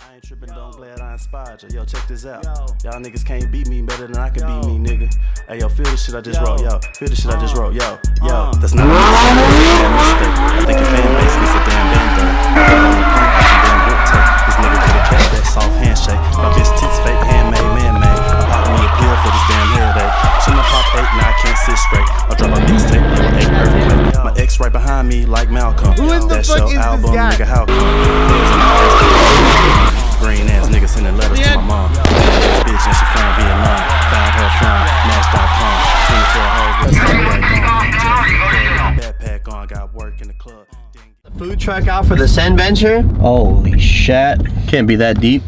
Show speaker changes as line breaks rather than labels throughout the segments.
I ain't tripping, don't glad I inspired you. Yo, check this out. Y'all niggas can't beat me better than I can beat me, nigga. Hey, yo, feel the shit I just wrote, yo. Feel the shit I just wrote, yo. That's not a mistake, I think your fan base needs a damn band-aid. I got on the pump, got some damn grip tape. This nigga could've kept that soft handshake. My bitch tits fake, handmade, man-made. I popped me a pill for this damn headache. Shouldn't I pop 8, now I can't sit straight. I drop my mixtape, yo, 8 earthquake. My ex right behind me like Malcolm.
Who in the fuck is
album,
this guy?
nigga, how come? Green ass nigga sending letters to my mom. This bitch and she from Vietnam. Found her from Match.com. 22 hoes, backpack on, got work in the club.
Food truck out for the Send venture? Holy shit. Can't be that deep.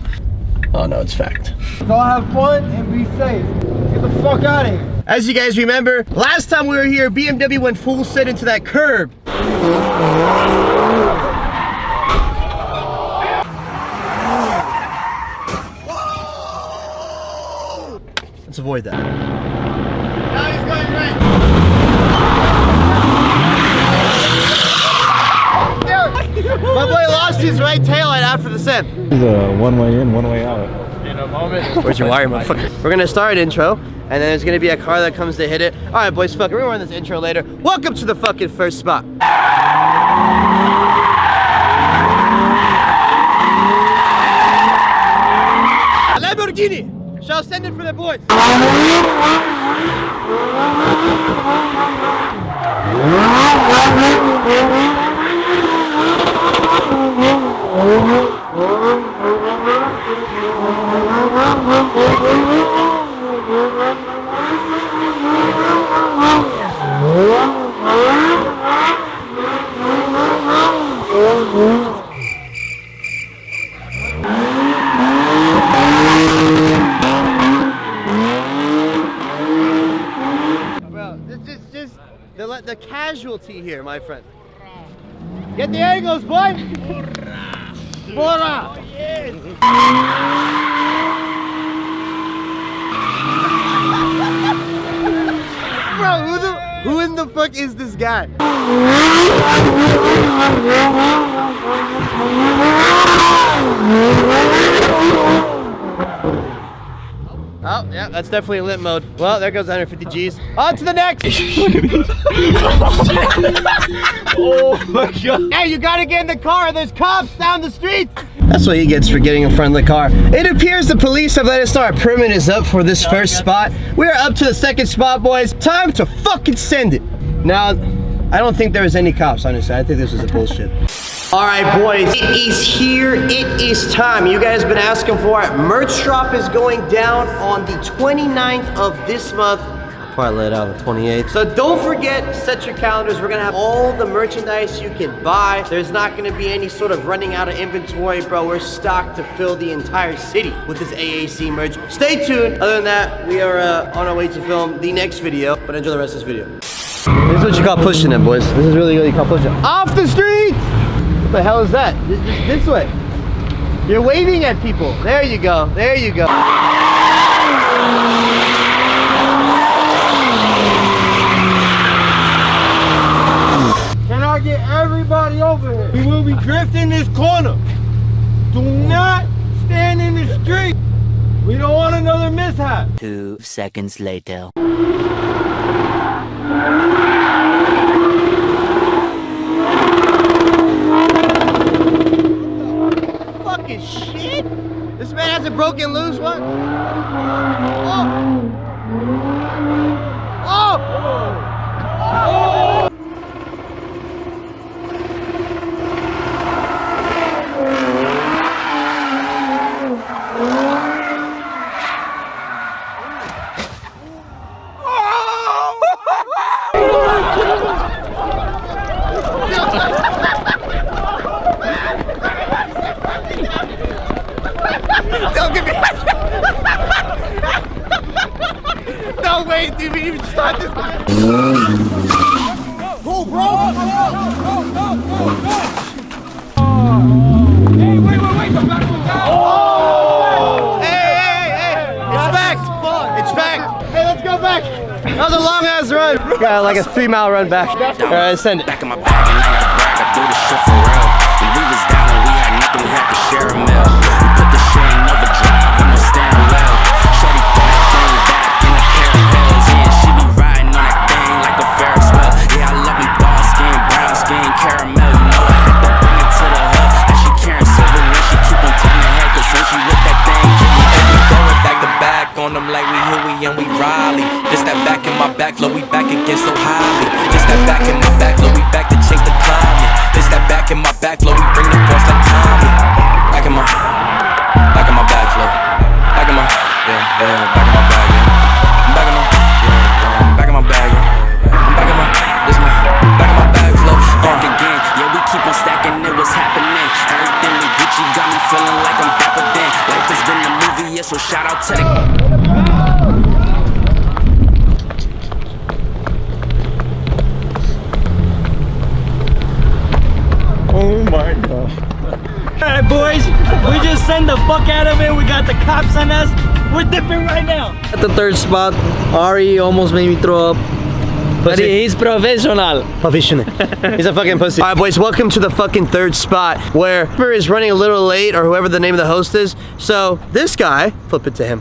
Oh no, it's fact.
Go have fun and be safe. Get the fuck out of here.
As you guys remember, last time we were here, BMW went full set into that curb. Let's avoid that. Now he's going right. My boy lost his right taillight after the Send.
It's a one way in, one way out.
In a moment.
Where's your wire, motherfucker? We're gonna start intro, and then there's gonna be a car that comes to hit it. All right, boys, fuck it. We're gonna run this intro later. Welcome to the fucking first spot. Lamborghini. Shall send it for the boys. The casualty here, my friend. Get the angles, boy! Bora! Oh, yes. Bro, who in the fuck is this guy? Oh, yeah, that's definitely limp mode. Well, there goes 150 G's. On to the next! Oh my god. Hey, you gotta get in the car. There's cops down the street. That's what he gets for getting in front of the car. It appears the police have let us know our permit is up for this first spot. We are up to the second spot, boys. Time to fucking send it. Now, I don't think there was any cops, honestly. I think this was a bullshit. All right, boys, it is here. It is time. You guys have been asking for it. Merch drop is going down on the 29th of this month. I'll probably let it out on the 28th. So don't forget, set your calendars. We're gonna have all the merchandise you can buy. There's not gonna be any sort of running out of inventory, bro. We're stocked to fill the entire city with this AAC merch. Stay tuned. Other than that, we are on our way to film the next video, but enjoy the rest of this video. This is what you call pushing it, boys. This is really what you call pushing it. Off the street! What the hell is that? This way. You're waving at people. There you go. There you go.
Can I get everybody over here? We will be drifting this corner. Do not stand in the street. We don't want another mishap.
2 seconds later.
Fucking shit! This man hasn't broken loose once. Oh! Oh! Oh! Don't give me. No way, dude, we didn't even start this. Go, bro!
Hey, wait, come back.
Oh! Hey! It's fact! It's fact! Hey, let's go back! That was a long ass run. Got like a 3-mile run back. Alright, send it.
Back in my bag and I got brag, I do this shit for real. When we was down and we had nothing, we had to share a meal. We put back flow, we back again so highly. Just that back in my back flow, we back to change the climate. This that back in my back flow, we bring the force like Tommy. Back in my back flow. Back in my, yeah, back in my bag, yeah. I'm back in my, yeah, back in my bag, yeah. I'm back in my, this my, back in my bag flow. Back again, yeah, we keep on stacking it, what's happening? Everything with Gucci got me feeling like I'm dapper then. Life has been a movie, yeah, so shout out to the...
Oh my god.
Alright boys, we just sent the fuck out of it. We got the cops on us. We're dipping right now.
At the third spot, Ari almost made me throw up. But he's professional.
Professional. He's a fucking pussy. All right, boys, welcome to the fucking third spot where Cooper is running a little late, or whoever the name of the host is. So this guy, flip it to him,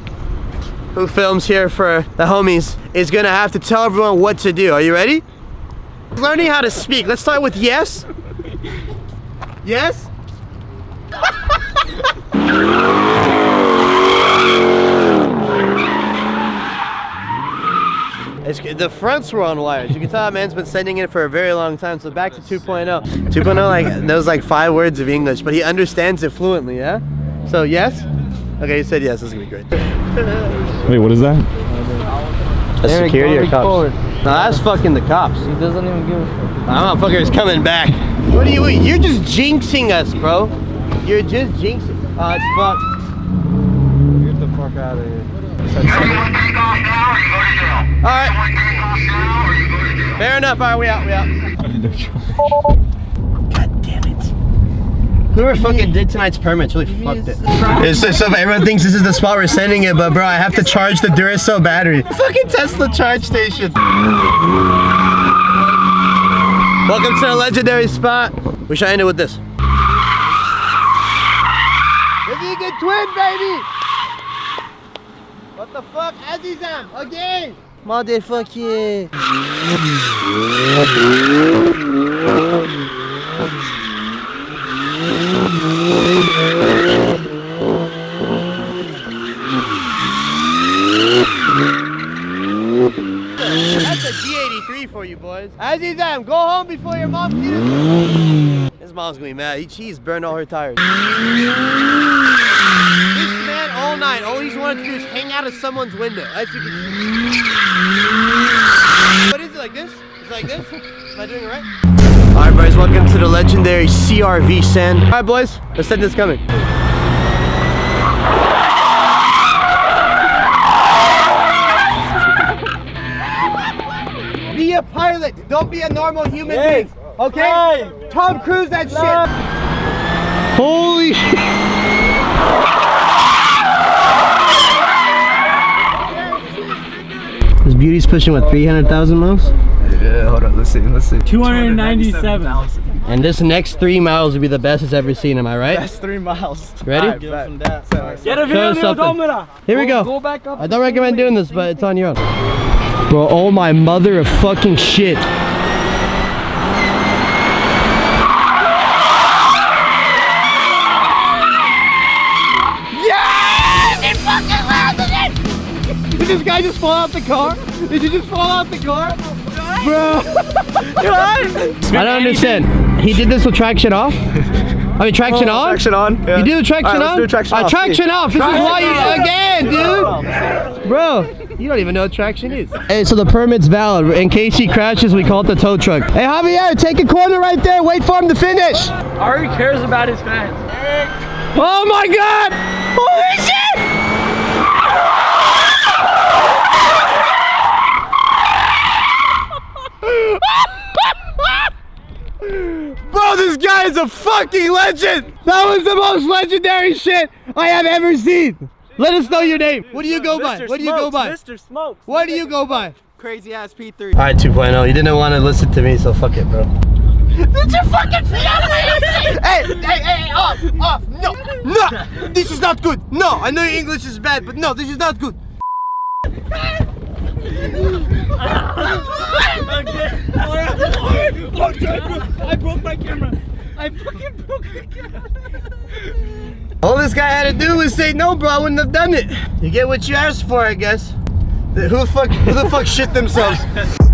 who films here for the homies, is gonna have to tell everyone what to do. Are you ready? Learning how to speak. Let's start with yes. Yes? The fronts were on wires. You can tell that man's been sending it for a very long time. So back to 2.0. 2.0, like, those like 5 words of English, but he understands it fluently, yeah? So yes? Okay, he said yes. This is gonna be great.
Wait, what is that?
That's security or cops? No, that's fucking the cops.
He doesn't even give a fuck.
That motherfucker is coming back. What are you? You're just jinxing us, bro. You're just jinxing. Oh, it's fucked.
Get the fuck out of here.
Alright. Fair enough. Alright, we out. God damn it. Whoever fucking did tonight's permits really fucked it. So everyone thinks this is the spot we're sending it, but bro, I have to charge the Duracell battery. Fucking Tesla charge station. Welcome to the legendary spot. We should end it with this. Vegan twin, baby! What the fuck? Azizam, again! Motherfucker! That's a G83 for you boys. Azizam, go home before your mom gets it. His mom's gonna be mad. She's burned all her tires. This man all night, all he's wanted to do is hang out of someone's window. As you can see. What is it, like this? It's like this? Am I doing it right? Alright boys, welcome to the legendary CRV sand. Alright boys, the send is coming. Be a pilot, don't be a normal human being. Okay?
Hey.
Tom Cruise that shit. Holy shit. This beauty's pushing what, 300,000 miles?
Yeah, hold on, let's see.
297.
And this next 3 miles will be the best it's ever seen, am I right?
That's 3 miles.
Ready?
Get a
Show
video,
us something.
odometer.
Here we go.
Go back up.
I don't recommend doing this, but it's on your own. Bro, oh my mother of fucking shit. Did this guy just fall out the car? Did you just fall out the car? Bro. I don't understand. He did this with traction off? I mean, traction on?
Traction on. Yeah.
You do the traction on?
Let's do traction off.
Traction off. This is why you, again, dude. Bro, you don't even know what traction is. Hey, so the permit's valid. In case he crashes, we call it the tow truck. Hey, Javier, take a corner right there. Wait for him to finish.
Ari cares about his fans.
Oh my God. Holy shit. Bro, this guy is a fucking legend! That was the most legendary shit I have ever seen! Let us know your name. What do you go by? What do you go by?
Mr. Smoke.
What do you go by?
Crazy ass P3.
Alright, 2.0. You didn't want to listen to me, so fuck it, bro. Did you fucking see that? Hey, off! No! This is not good! No! I know your English is bad, but no, this is not good!
I broke my camera. I fucking broke the camera.
All this guy had to do was say no, bro. I wouldn't have done it. You get what you asked for, I guess. Who the fuck shit themselves?